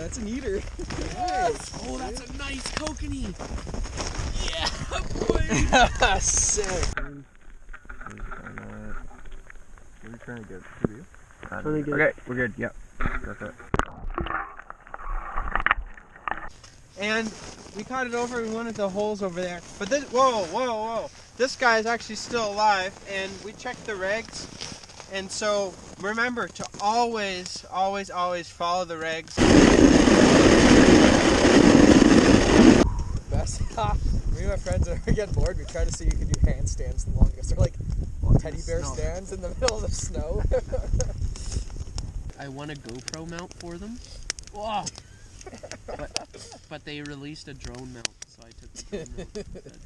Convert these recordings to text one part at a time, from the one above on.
That's an eater. Yes. Oh, that's a nice kokanee. Yeah, boy. Sick. What are you trying to get? Okay, we're good. Yep. That's it. And we caught it over in one of the holes over there. But this, whoa. This guy is actually still alive, and we checked the regs. And so remember to always follow the regs. Best. Me and my friends, whenever we get bored, we try to see who can do handstands the longest. They're like teddy bear stands in the middle of the snow. I won a GoPro mount for them. Whoa. But they released a drone mount, so I took the drone mount instead.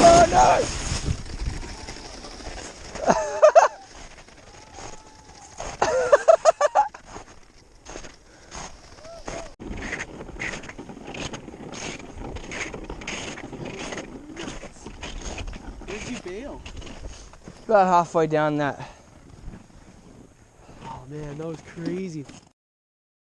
Oh no! Where'd you bail? About halfway down that. Oh man, that was crazy.